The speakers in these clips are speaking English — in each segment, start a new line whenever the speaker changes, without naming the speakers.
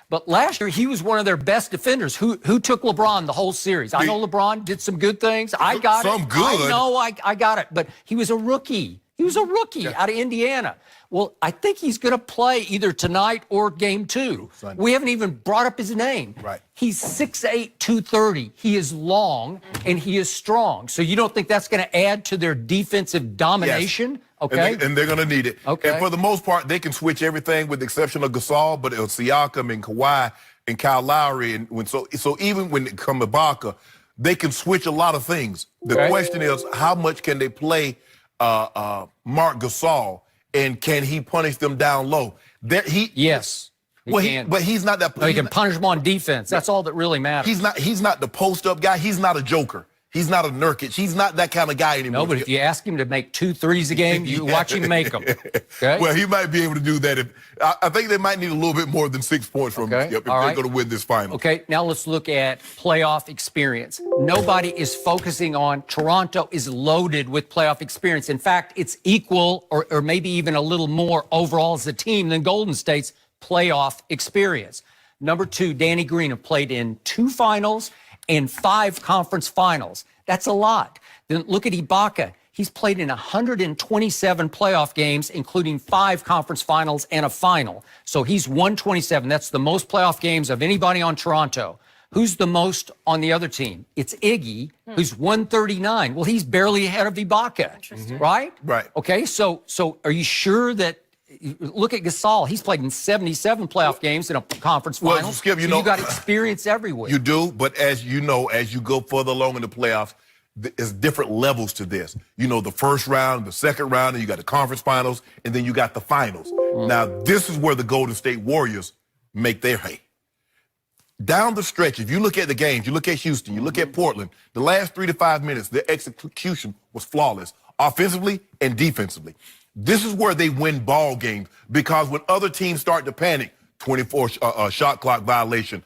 But last year, he was one of their best defenders. Who took LeBron the whole series? I know LeBron did some good things. I got it.
Some good.
I know I got it. But he was a rookie. He was a rookie out of Indiana. Well, I think he's going to play either tonight or game 2.
Sunday.
We haven't even brought up his name.
Right.
He's 6'8", 230. He is long, and he is strong. So you don't think that's going to add to their defensive domination?
Yes.
Okay.
And they're going to need it.
Okay.
And for the most part, they can switch everything with the exception of Gasol, but Siakam and Kawhi and Kyle Lowry. And so even when it comes to Ibaka, they can switch a lot of things. The question is, how much can they play Marc Gasol, and can he punish them down low?
Yes.
But he's not that.
No, he can punish them on defense. That's all that really matters.
He's not the post-up guy. He's not a joker. He's not a Nurkic. He's not that kind of guy anymore.
No, but if you ask him to make 2 threes a game, you watch him make them. Okay?
Well, he might be able to do that. I think they might need a little bit more than 6 points from him if they're going to win this final.
Okay, now let's look at playoff experience. Nobody is focusing on Toronto is loaded with playoff experience. In fact, it's equal or maybe even a little more overall as a team than Golden State's playoff experience. Number 2, Danny Green have played in 2 finals and 5 conference finals. That's a lot. Then look at Ibaka. He's played in 127 playoff games, including 5 conference finals and a final. So he's 127. That's the most playoff games of anybody on Toronto. Who's the most on the other team? It's Iggy, who's 139. Well, he's barely ahead of Ibaka, right?
Right.
Okay, so are you sure that look at Gasol. He's played in 77 playoff games in a conference final.
Well, Skip,
you got experience everywhere.
You do, but as you know, as you go further along in the playoffs, there's different levels to this. You know, the first round, the second round, and you got the conference finals, and then you got the finals. Now, this is where the Golden State Warriors make their hay. Down the stretch, if you look at the games, you look at Houston, you look at Portland, the last 3 to 5 minutes, their execution was flawless, offensively and defensively. This is where they win ball games because when other teams start to panic, 24 shot clock violation,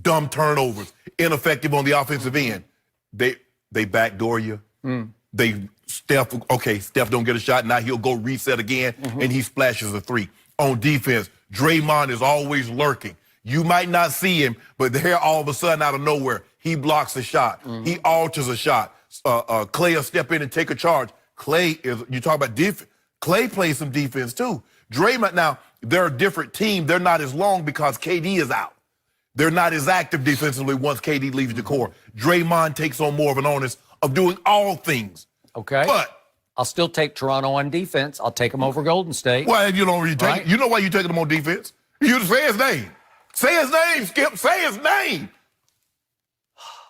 dumb turnovers, ineffective on the offensive end, they backdoor you. Steph don't get a shot. Now he'll go reset again, and he splashes a 3. On defense, Draymond is always lurking. You might not see him, but there all of a sudden out of nowhere, he blocks a shot. He alters a shot. Clay will step in and take a charge. You talk about defense. Clay plays some defense too. Draymond, now, they're a different team. They're not as long because KD is out. They're not as active defensively once KD leaves the core. Draymond takes on more of an onus of doing all things.
Okay.
But
I'll still take Toronto on defense. I'll take them over Golden State.
Why you don't really take it? You know why you're taking them on defense? You say his name. Say his name, Skip. Say his name.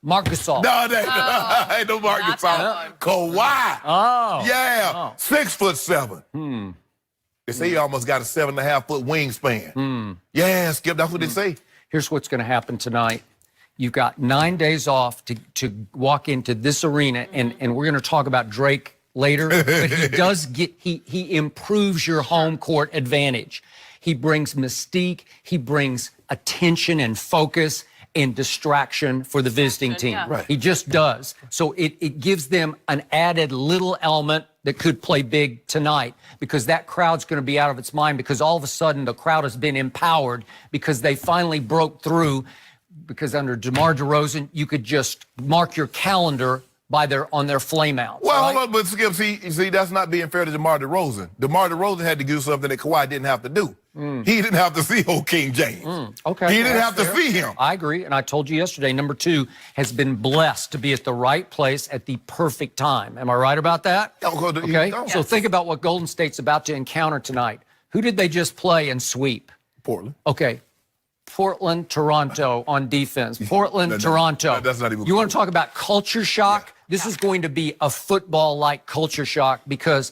Marc Gasol.
No, ain't no Marc Gasol. Kawhi.
Oh.
Yeah. 6'7". They say he almost got a 7.5-foot wingspan. Yeah, Skip, that's what they say.
Here's what's going to happen tonight. You've got 9 days off to walk into this arena, and we're going to talk about Drake later, but he does he improves your home court advantage. He brings mystique, he brings attention and focus and distraction for the visiting team.
Yeah.
Right.
He just does. So it gives them an added little element that could play big tonight because that crowd's going to be out of its mind because all of a sudden the crowd has been empowered because they finally broke through because under DeMar DeRozan, you could just mark your calendar on their flameouts.
Well,
right?
hold on, but Skip, see, that's not being fair to DeMar DeRozan. DeMar DeRozan had to do something that Kawhi didn't have to do. He didn't have to see old King James.
Okay.
He didn't have to
fair.
see him.
I agree, and I told you yesterday, number 2 has been blessed to be at the right place at the perfect time. Am I right about that? Okay, so think about what Golden State's about to encounter tonight. Who did they just play and sweep?
Portland.
Okay. Portland, Toronto on defense. Portland, Toronto.
That's not even.
You want to talk about culture shock? This is going to be a football-like culture shock because,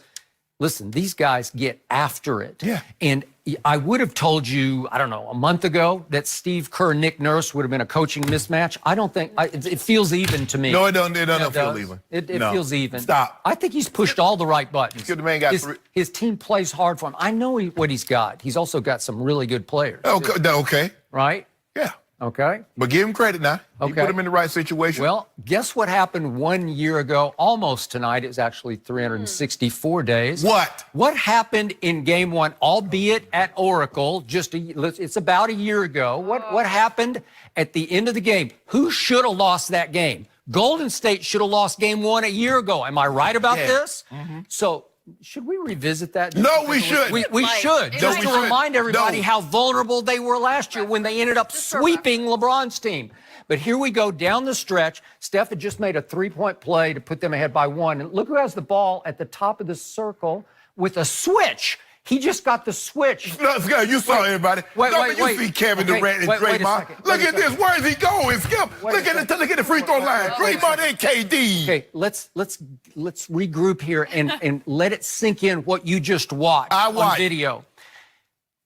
listen, these guys get after it.
Yeah.
And I would have told you, I don't know, a month ago that Steve Kerr and Nick Nurse would have been a coaching mismatch. I don't think it feels even to me.
No, it doesn't feel even.
It feels even.
Stop.
I think he's pushed all the right buttons.
The man got
his team plays hard for him. I know what he's got. He's also got some really good players.
Okay.
Right?
Yeah.
Okay.
But give him credit now. He
Okay.
put him in the right situation.
Well, guess what happened 1 year ago, almost tonight? It was actually 364 days.
What?
What happened in game one, albeit at Oracle, it's about a year ago. What happened at the end of the game? Who should have lost that game? Golden State should have lost game one a year ago. Am I right about this? So should we revisit that?
No, we should.
We should.
No,
Just
we
to
should.
remind everybody
No.
how vulnerable they were last year when they ended up sweeping LeBron's team. But here we go down the stretch. Steph had just made a three-point play to put them ahead by one. And look who has the ball at the top of the circle with a switch. He just got the switch.
No, Skip, you saw everybody. You see Kevin Durant and Draymond. Look at this. Where is he going, Skip? Look at the free throw line. Draymond and KD.
Okay, let's regroup here and let it sink in what you just watched on video.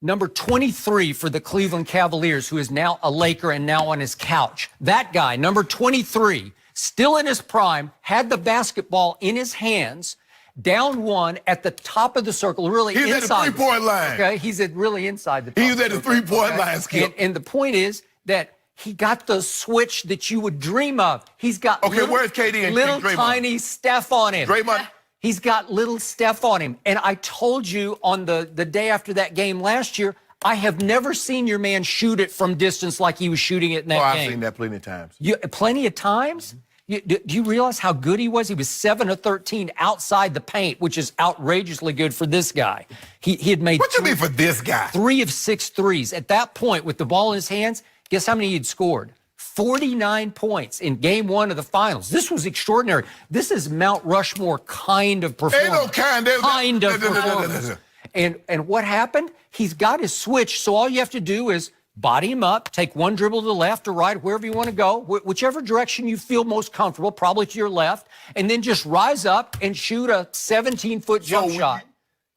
Number 23 for the Cleveland Cavaliers, who is now a Laker and now on his couch. That guy, number 23, still in his prime, had the basketball in his hands, down one at the top of the circle, really inside.
He's at the three-point line.
Okay, he's really inside the top.
He was at the three-point line, Skip.
And the point is that he got the switch that you would dream of. He's got
where's KD and
little
Draymond?
tiny Steph on him.
Draymond.
He's got little Steph on him. And I told you on the day after that game last year, I have never seen your man shoot it from distance like he was shooting it in that game.
I've seen that plenty of times.
Plenty of times? Do you realize how good he was? He was 7 of 13 outside the paint, which is outrageously good for this guy. He had made
What you mean for this guy?
3 of 6 threes. At that point, with the ball in his hands, guess how many he'd scored? 49 points in game one of the finals. This was extraordinary. This is Mount Rushmore kind of performance.
Ain't no kind.
Kind of performance. And what happened? He's got his switch, so all you have to do is body him up, take one dribble to the left or right, wherever you want to go, whichever direction you feel most comfortable, probably to your left, and then just rise up and shoot a 17-foot jump shot.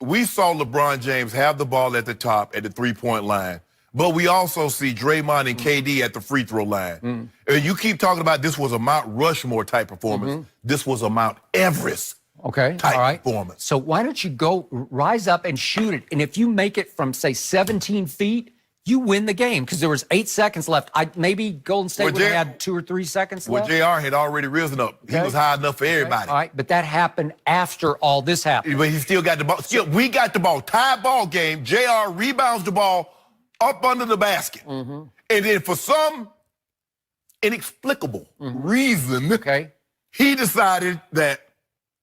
We saw LeBron James have the ball at the top at the three-point line, but we also see Draymond and KD at the free throw line. And you keep talking about this was a Mount Rushmore type performance. This was a Mount Everest type performance.
So why don't you go rise up and shoot it? And if you make it from, say, 17 feet, you win the game because there was 8 seconds left. Maybe Golden State would have had 2 or 3 seconds left.
Well, JR had already risen up. He was high enough for everybody.
All right, but that happened after all this happened.
But he still got the ball. We got the ball. Tie ball game. JR rebounds the ball up under the basket. And then for some inexplicable reason, he decided that,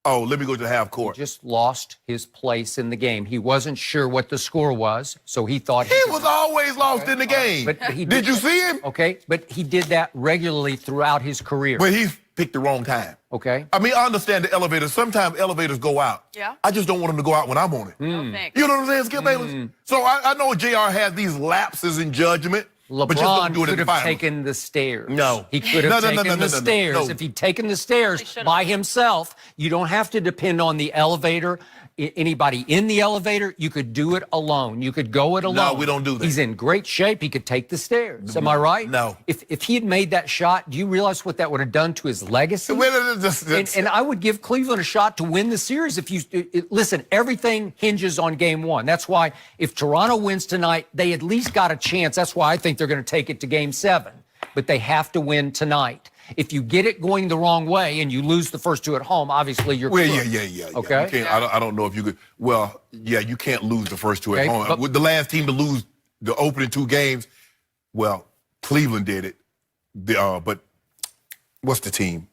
let me go to half court.
He just lost his place in the game. He wasn't sure what the score was, so he thought
he was always lost in the game.
But
did you see him?
Okay, but he did that regularly throughout his career.
But he picked the wrong time.
Okay.
I mean, I understand the elevators. Sometimes elevators go out.
Yeah.
I just don't want them to go out when I'm on it.
No, thanks.
You know what I'm saying, Skip Bayless? So I know JR has these lapses in judgment. But just don't
LeBron
do it
could
in the
have
finals.
taken the stairs.
No.
He could have taken the stairs.
No.
If he'd taken the stairs by himself, you don't have to depend on the elevator, anybody in the elevator. You could do it alone. You could go it alone.
No, we don't do that.
He's in great shape. He could take the stairs. Am I right?
No.
If he had made that shot, do you realize what that would have done to his legacy? And I would give Cleveland a shot to win the series. If you listen, everything hinges on game one. That's why if Toronto wins tonight, they at least got a chance. That's why I think they're going to take it to game 7. But they have to win tonight. If you get it going the wrong way and you lose the first 2 at home, obviously you're
Well,
cooked.
yeah.
Okay.
You can't, I don't know if you could. Well, yeah, you can't lose the first 2 at home.
but-
With the last team to lose the opening 2 games, well, Cleveland did it. But what's the team?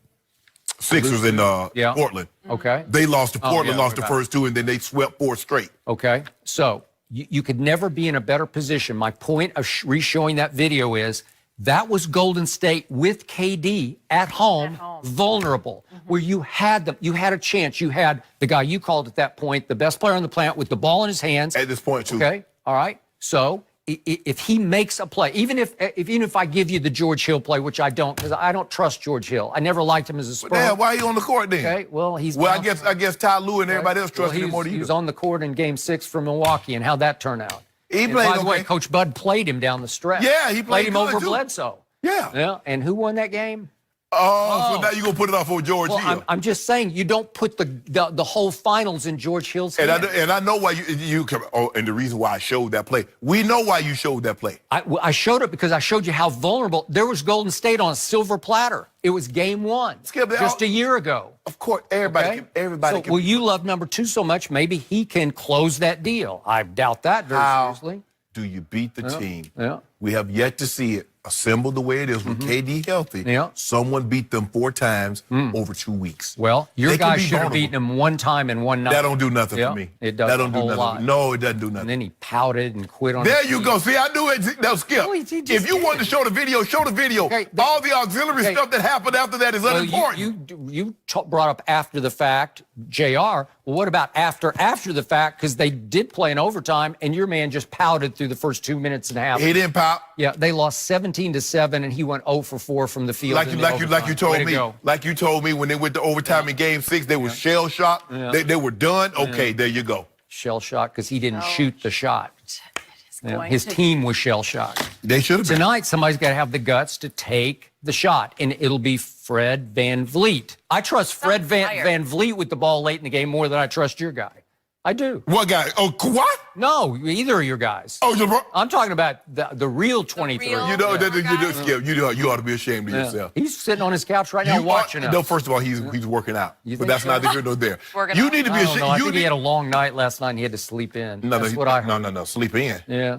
Sixers in Portland.
Okay.
They lost to Portland, lost the first 2, and then they swept 4 straight.
Okay. So you could never be in a better position. My point of re-showing that video is that was Golden State with KD at home. Vulnerable, where you had them. You had a chance. You had the guy you called at that point, the best player on the planet with the ball in his hands.
At this point, too.
Okay. All right. So if he makes a play, even if I give you the George Hill play, which I don't, because I don't trust George Hill. I never liked him as a Spur.
Yeah, why are you on the court then?
Okay, well, he's...
Well, I guess Ty Lue and everybody else trusted him more than you.
He was on the court in Game 6 for Milwaukee, and how'd that turn out?
He
And
played
by the way,
okay.
Coach Bud played him down the stretch.
Yeah, he played
him
good,
over
too.
Bledsoe.
Yeah.
Yeah, and who won that game?
Oh, so now you're going to put it off on George
Well,
Hill.
I'm just saying you don't put the whole finals in George Hill's hands.
And I know why you come. Oh, and the reason why I showed that play. We know why you showed that play.
I showed it because I showed you how vulnerable. There was Golden State on a silver platter. It was game one,
Skip,
just a year ago.
Of course, everybody
Okay?
can. Everybody
So,
can.
well, you love number 2 so much, maybe he can close that deal. I doubt that very seriously.
Do you beat the team?
Yeah.
We have yet to see it assembled the way it is with KD healthy.
Yeah.
Someone beat them 4 times over 2 weeks.
Well, your
They can
guy
be
should have
vulnerable.
beaten him one time and one night.
That don't do nothing
Yeah,
for me.
it does
That
a
don't do
whole
nothing.
lot.
No, it doesn't do nothing.
And then he pouted and quit on
There
his
you
feet.
go. See, I knew it. Now, Skip,
No, he just
if you
did.
want to show the video, show the video.
Okay,
All the auxiliary
okay.
stuff that happened after that is
Well,
unimportant.
you brought up after the fact, JR. Well, what about after the fact? Because they did play in overtime, and your man just pouted through the first 2 minutes and a half.
He didn't pop.
Yeah, they lost 17-7, and he went 0 for 4 from the field.
Like
in
you
overtime.
told
Way to
me.
go.
Like you told me when they went to overtime in Game 6, they were shell shocked.
Yeah.
They were done. Okay, there you go.
Shell shocked because he didn't shoot the shot. Yeah,
going
his
to-
team was shell shocked.
They should have been.
Tonight, somebody's got to have the guts to take the shot, and it'll be Fred VanVleet. I trust Fred
fired.
Van Vliet with the ball late in the game more than I trust your guy. I do.
What guy? Oh, what?
No, either of your guys.
Oh, you're
I'm talking about the real 23.
real-
you know,
Yeah.
you do, Skip. You ought to be ashamed of
Yeah.
yourself.
He's sitting on his couch right now
You
watching
ought,
us.
No, first of all, he's working out,
You
but
think
that's
so?
neither here nor there.
Working
You
out.
need to be
I don't
ashamed.
know. I
You
think he
need-
had a long night last night and he had to sleep in.
No,
That's
no,
what I heard.
no, sleep in.
Yeah,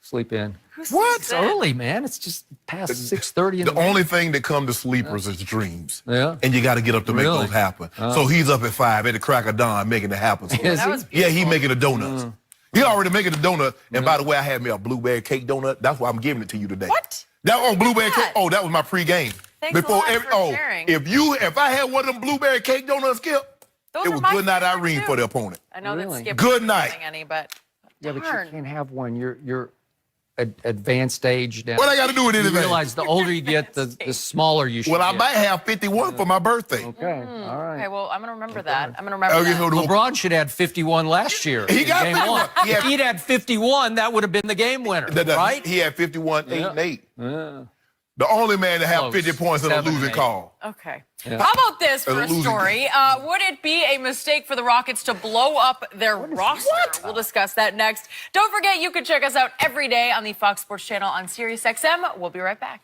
sleep in.
What?
It's early, man. It's just past 6:30 in the
The only thing that come to sleepers is dreams.
Yeah.
And you got to get up to make
Really?
those happen. So he's up at 5 at the crack of dawn making it happen.
Is
That
he?
was
Yeah, he
beautiful.
making the donuts. He already making the donut. And by the way, I had me a blueberry cake donut. That's why I'm giving it to you today.
What?
That on blueberry
that?
cake. Oh, that was my pregame.
Thanks a lot for sharing.
If I had one of them blueberry cake donuts, Skip,
Those
it
are
was
my
good night
favorite,
Irene
too.
for the opponent.
I know
Really?
that Skip
Good
wasn't
night.
having any, but
Yeah, but you
darn.
can't have one. You're advanced age now.
What I got to do with
You
anything?
realize the older you get, the smaller you should
Well, I
get.
might have 51 for my birthday.
Okay, all right.
Okay, well, I'm going to remember that. I'm going to remember
Okay,
that.
hold on.
LeBron should have had 51 last year.
He
in
got
game
51.
one.
He had-
If he'd had 51, that would have been the game winner, right?
He had 51, 8, and 8.
Yeah.
The only man to have
Close.
50 points in a
7 and
losing
8.
call.
Okay. How about this for
A
a
losing
story? Would it be a mistake for the Rockets to blow up their roster? We'll discuss that next. Don't forget, you can check us out every day on the Fox Sports Channel on SiriusXM. We'll be right back.